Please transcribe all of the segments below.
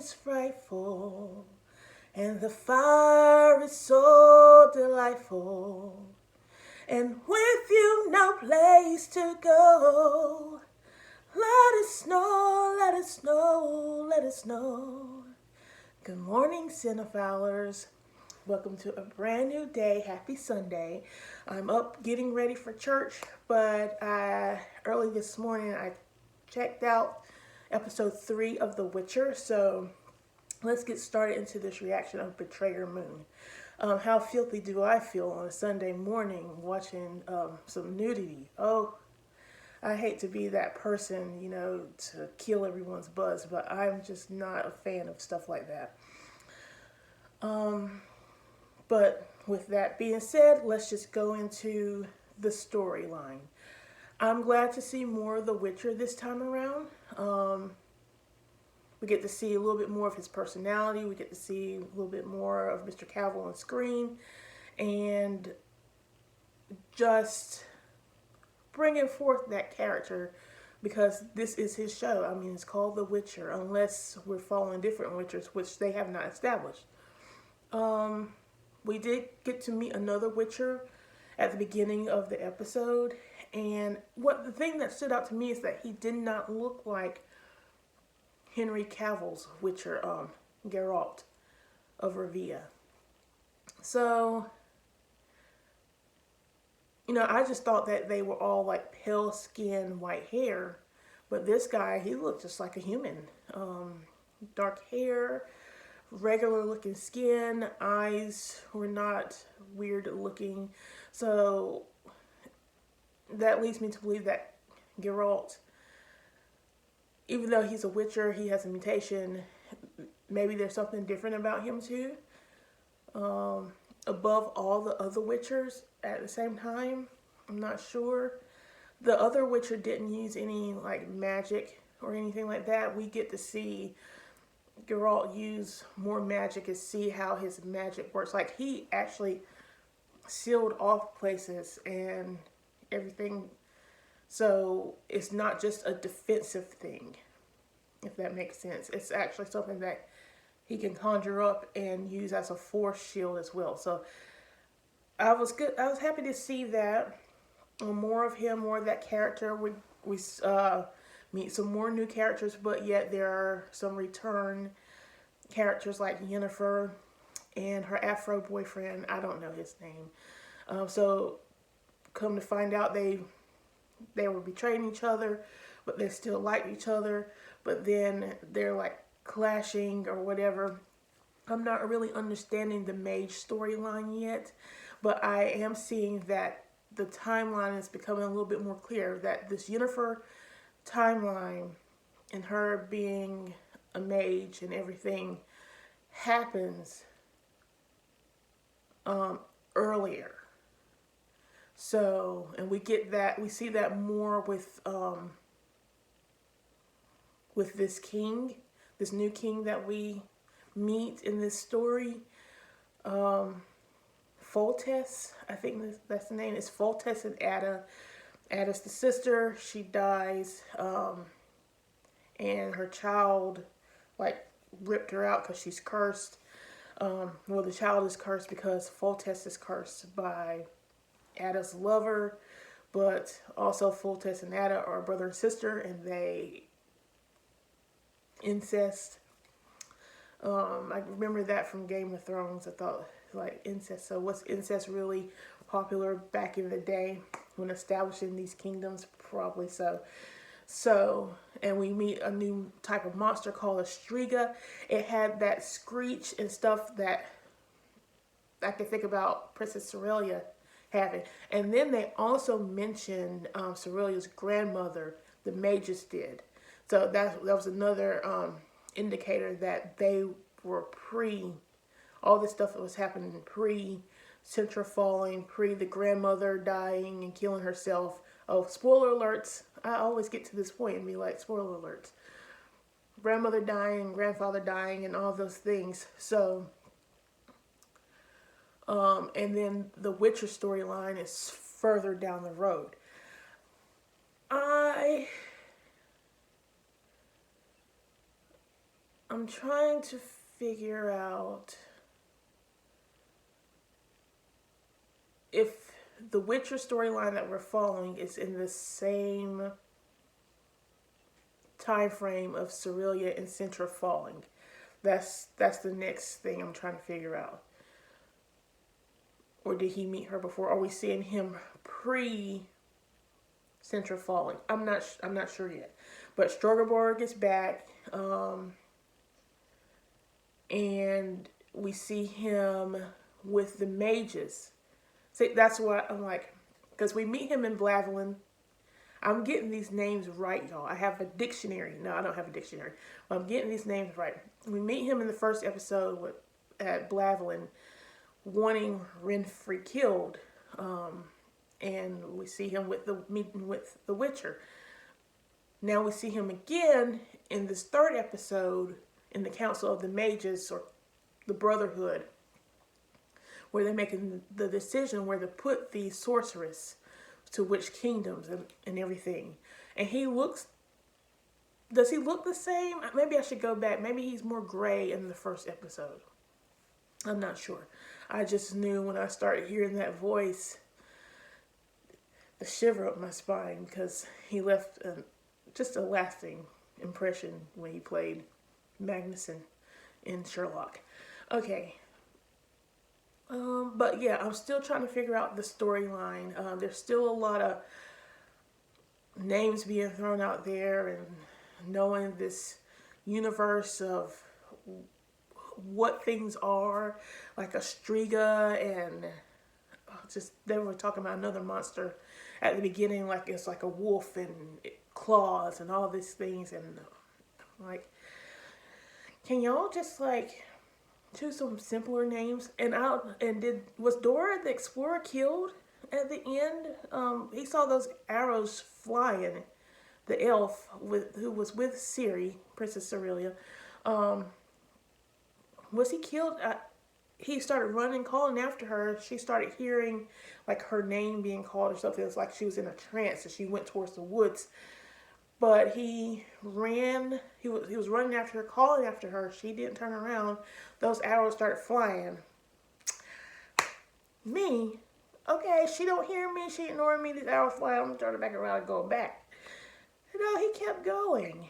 is frightful, and the fire is so delightful, and with you no place to go. Let it snow, let it snow, let it snow. Good morning, Cinephalers. Welcome to a brand new day. Happy Sunday. I'm up getting ready for church, but early this morning I checked out episode 3 of The Witcher. So let's get started into this reaction of Betrayer Moon. How filthy do I feel on a Sunday morning watching some nudity? Oh, I hate to be that person, to kill everyone's buzz, but I'm just not a fan of stuff like that. But with that being said, let's just go into the storyline. I'm glad to see more of The Witcher this time around. We get to see a little bit more of his personality. We get to see a little bit more of Mr. Cavill on screen. And just bringing forth that character, because this is his show. I mean, it's called The Witcher, unless we're following different Witchers, which they have not established. We did get to meet another Witcher at the beginning of the episode, and the thing that stood out to me is that he did not look like Henry Cavill's Witcher, Geralt of Rivia. So, I just thought that they were all like pale skin, white hair, but this guy, he looked just like a human. Dark hair, regular looking skin, eyes were not weird looking. So that leads me to believe that Geralt, even though he's a Witcher, he has a mutation, maybe there's something different about him too. Above all the other Witchers at the same time, I'm not sure. The other Witcher didn't use any like magic or anything like that. We get to see Geralt use more magic and see how his magic works. Like, he actually sealed off places and everything. So it's not just a defensive thing, if that makes sense. It's actually something that he can conjure up and use as a force shield as well. So I was happy to see that. More of him, more of that character. We meet some more new characters, but yet there are some return characters like Yennefer and her Afro boyfriend. I don't know his name. So come to find out, they were betraying each other, but they still like each other. But then they're like clashing or whatever. I'm not really understanding the mage storyline yet, but I am seeing that the timeline is becoming a little bit more clear, that this Yennefer timeline and her being a mage and everything happens earlier. So, and we see that more with this king, this new king that we meet in this story. Foltest, I think that's the name. It's Foltest and Ada. Ada's the sister. She dies, and her child like ripped her out because she's cursed. Well, the child is cursed because Foltest is cursed by Ada's lover, but also Foltest and Ada are brother and sister, and they incest. I remember that from Game of Thrones. I thought, like, incest. So was incest really popular back in the day when establishing these kingdoms? Probably so. So, and we meet a new type of monster called a Striga. It had that screech and stuff that I can think about Princess Cerelia having. And then they also mentioned Cerelia's grandmother, the Magus, did. So that was another indicator that they were all this stuff that was happening pre-Cintra falling, pre the grandmother dying and killing herself. Oh, spoiler alerts. I always get to this point and be like, spoiler alerts. Grandmother dying, grandfather dying, and all those things. So, and then the Witcher storyline is further down the road. I'm trying to figure out if the Witcher storyline that we're following is in the same time frame of Cerealia and Cintra falling. That's the next thing I'm trying to figure out. Or did he meet her before? Are we seeing him pre Cintra falling? I'm not sure yet. But Strogaborg is back, and we see him with the mages. See, that's what I'm like, because we meet him in Blavelin. I'm getting these names right, y'all. I have a dictionary. No, I don't have a dictionary. But I'm getting these names right. We meet him in the first episode at Blavelin, wanting Renfri killed, and we see him with the meeting with the Witcher. Now we see him again in this third episode in the Council of the Mages, or the Brotherhood, where they're making the decision where to put the sorceress to which kingdoms and everything. And does he look the same? Maybe I should go back. Maybe he's more gray in the first episode. I'm not sure. I just knew when I started hearing that voice, the shiver up my spine, because he left just a lasting impression when he played Magnuson in Sherlock. Okay. But yeah, I'm still trying to figure out the storyline. There's still a lot of names being thrown out there, and knowing this universe of what things are, like a Striga, and just they were talking about another monster at the beginning, like it's like a wolf and claws and all these things, and like, can y'all just like choose some simpler names? And was Dora the Explorer killed at the end? He saw those arrows flying. The elf who was with Ciri, Princess Cerealia, was he killed? He started running, calling after her. She started hearing like her name being called or something. It was like she was in a trance, and she went towards the woods. But he ran. He was running after her, calling after her. She didn't turn around. Those arrows started flying. Me, okay, she don't hear me. She ignoring me. These arrows fly. I'm turning back around and going back. You know, he kept going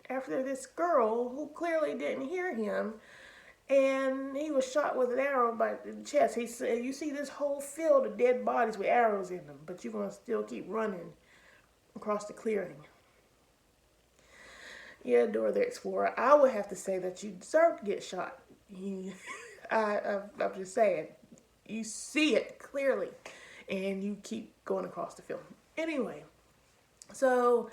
after this girl who clearly didn't hear him. And he was shot with an arrow by the chest. He said, "You see this whole field of dead bodies with arrows in them, but you're going to still keep running across the clearing." Yeah, Dora the Explorer, I would have to say that you deserve to get shot. I'm just saying. You see it clearly, and you keep going across the field. Anyway, so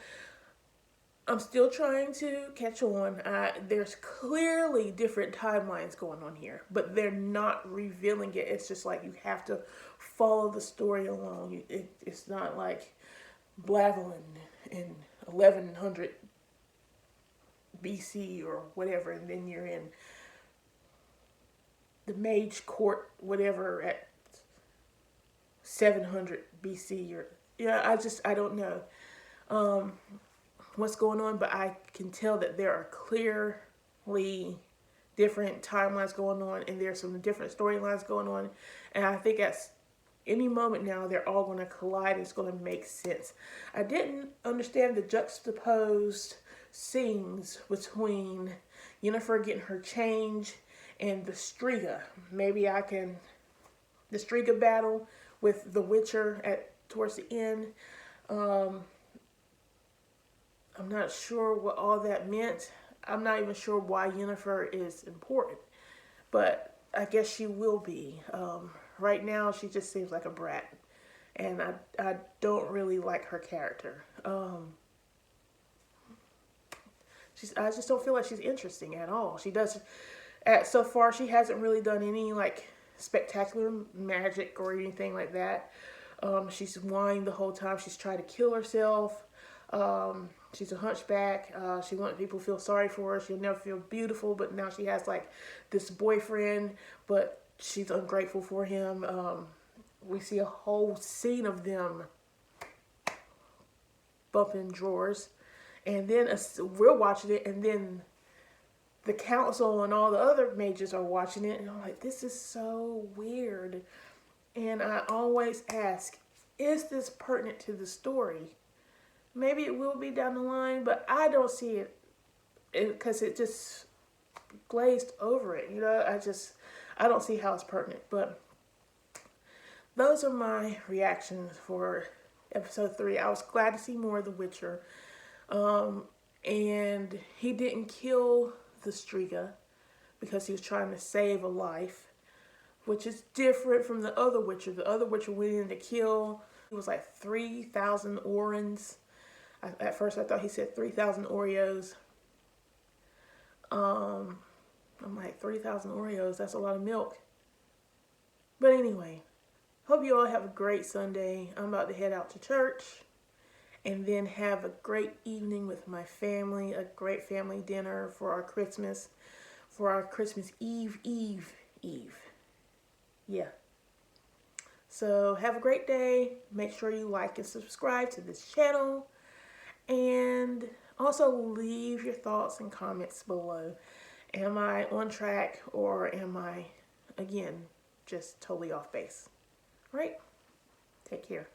I'm still trying to catch on. There's clearly different timelines going on here, but they're not revealing it. It's just like you have to follow the story along. It's not like Blavelin in 1100 BC or whatever, and then you're in the Mage Court, whatever, at 700 BC. Or I don't know what's going on, but I can tell that there are clearly different timelines going on, and there's some different storylines going on, and I think at any moment now they're all going to collide. It's going to make sense. I didn't understand the juxtaposed scenes between Yennefer getting her change and the Striga. Maybe the Striga battle with the Witcher towards the end. I'm not sure what all that meant. I'm not even sure why Yennefer is important, but I guess she will be. Right now, she just seems like a brat, and I don't really like her character. I just don't feel like she's interesting at all. So far, she hasn't really done any like spectacular magic or anything like that. She's whining the whole time. She's tried to kill herself. She's a hunchback. She wants people to feel sorry for her. She'll never feel beautiful, but now she has like this boyfriend, but she's ungrateful for him. We see a whole scene of them bumping drawers, and then we're watching it, and then the council and all the other mages are watching it, and I'm like, this is so weird. And I always ask, is this pertinent to the story? Maybe it will be down the line, but I don't see it because it just glazed over it. I don't see how it's pertinent. But those are my reactions for episode 3. I was glad to see more of The Witcher. And he didn't kill the Striga because he was trying to save a life, which is different from the other Witcher. The other Witcher went in to kill, it was like 3,000 Orins. At first I thought he said 3,000 Oreos. I'm like, 3,000 Oreos, that's a lot of milk. But anyway, hope you all have a great Sunday. I'm about to head out to church and then have a great evening with my family, a great family dinner for our Christmas Eve. Yeah. So have a great day. Make sure you like and subscribe to this channel. And also leave your thoughts and comments below. Am I on track, or am I, again, just totally off base? All right? Take care.